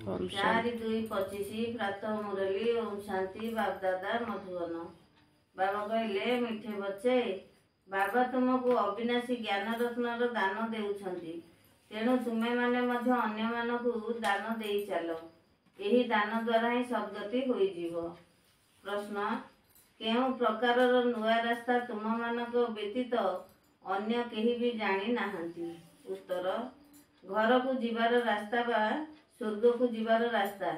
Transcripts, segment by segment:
4/2/25 प्रातः मुरली ओम शांति बाप दादा मधुबन। बाबा कहले मिठे बच्चे बाबा तुमको अविनाशी ज्ञान रत्न दान देउछंती, तेणु तुमे माने मध्य अन्य मानकु दान देई चलो। एही दान द्वारा ही सद्गति होई जीवो। प्रश्न केउ प्रकारर नुआ रास्ता तुम मानक व्यतीत अन्य केही भी जानी नाहंती। उत्तर घर को जीवार रास्ता बा स्वर्ग को जीवार रास्ता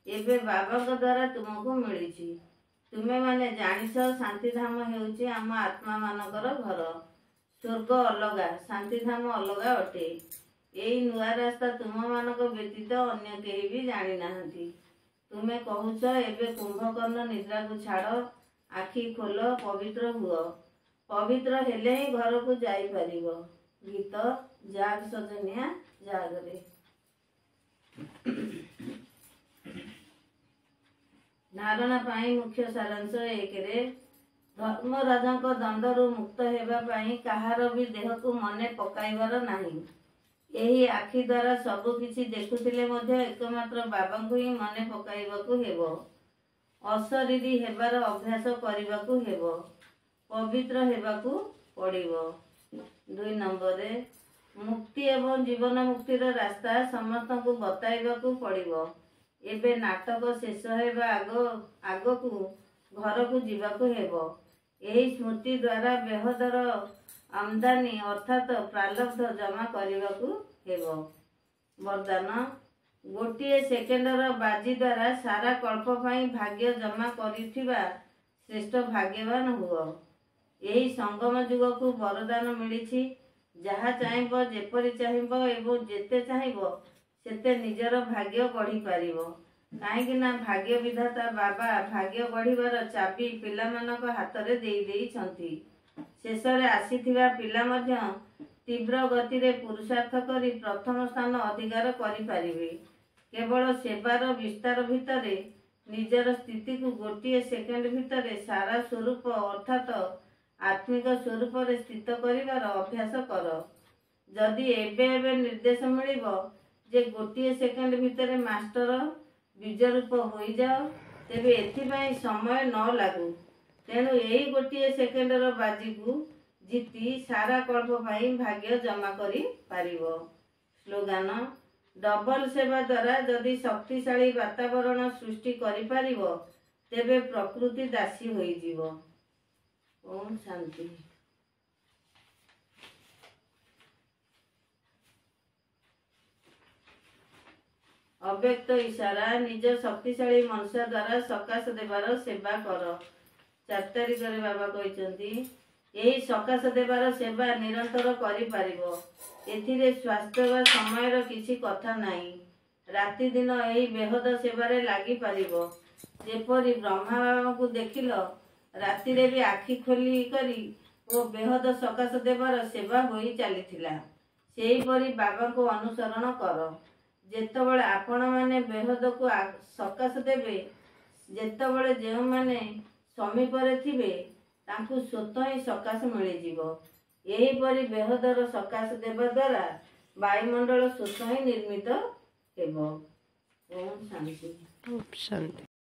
एबे बाबा द्वारा तुमको मिली। तुमे माने जानिछ शांतिधाम हेउची आम आत्मा मानकर घर, स्वर्ग अलगा शांतिधाम अलगा अटे। एई नुआ रास्ता तुम मानक व्यतीत अन्य केही भी जानी नाहंती। तुमे कहूच एबे कुंभकर्ण निद्रा को छाड़, आखि खोल, पवित्र हुओ। पवित्र हेले ही घर को जाई परिबो। गीत जाग सजनिया जागरे। धारणा पाई मुख्य सारांश 1 रे धर्मराजा दंडरू मुक्त हेबा पाई कहार भी देह को मने पकाइबार नाही। एही आखि द्वारा सबु किछि देखुथिले मध्य एकमात्र बाबा को ही मने पकाइबाकू हेबो। अशरीरी हेबार अभ्यास करिबाकू हेबो। पवित्र हेबाकू पड़िबो। 2 नंबर रे मुक्ति एवं जीवन मुक्तिर रास्ता समस्त को बताइबाकू पड़िबो। एबे नाटक शेष हेबा आगो को घर को जीवाकू हेबो। एही स्मृति द्वारा बेहदर आमदानी अर्थात प्रारब्ध जमा करबाकू हेबो। वरदान गोटे सेकेंडर बाजी द्वारा सारा कल्प पाई भाग्य जमा करिथिबा श्रेष्ठ भाग्यवान हुओ। एही संगम युग को वरदान मिली। जहा चाहिबो जेपरि चाहिबो एवं जेते चाहिबो सेते निजर भाग्य गढ़ी पारिबो। काहेकि ना भाग्य विधाता बाबा भाग्य गढ़ीबार चाबी पिला मानक हाथ रे देई देई छंती। शेषरे आसीथिबा पिला मध्य तीव्र गति रे पुरुषार्थ करी प्रथम स्थान अधिकार करि पारिबे। केवल सेवार विस्तार भितरे निजर स्थिति को गोटे सेकेंड भितरे सारा स्वरूप अर्थात आत्मिक स्वरूप रे स्थित करिवार अभ्यास कर। जदि एबे एबे निर्देश मिलिबो जे गोटे सेकेंड भितरे मास्टर बीजरूप होई जाओ, तेबे एथिपाई समय न लागू। तेणु यही गोटे सेकेंडर बाजी को जीति सारा कल्प पाई भाग्य जमा करि पारिबो। स्लोगान डबल सेवा द्वारा जदि शक्तिशाली वातावरण सृष्टि करि पारिबो तेबे प्रकृति दासी होई जीवो। ओम शांति। अव्यक्त इशारा निज शक्तिशाली मनुष्य द्वारा सकाश देवार सेवा कर। 4 तारिख रे बाबा कहते यही सकाश देवार सेवा निरंतर करि पारिबो। एथिरे स्वास्थ्य व समय किसी कथा नहीं। राति दिन यही बेहद सेवारे लागी पारिबो। जेपरि ब्रह्मा बाबा को देखिल राति रे भी आखि खोली करी ओ बेहद सकाश देवार सेवा होई चलीथिला। सेही परि बाबा को अनुसरण कर। जेतबळे आपण माने बेहद को सकाश देबे, जेतबळे जेउ माने समीप रे थिबे तांकु स्वतः ही सकाश मिली जीवो। एही परि बेहदर सकाश देवा द्वारा वायुमंडल स्वतः ही निर्मित हेबो। ओम शांति।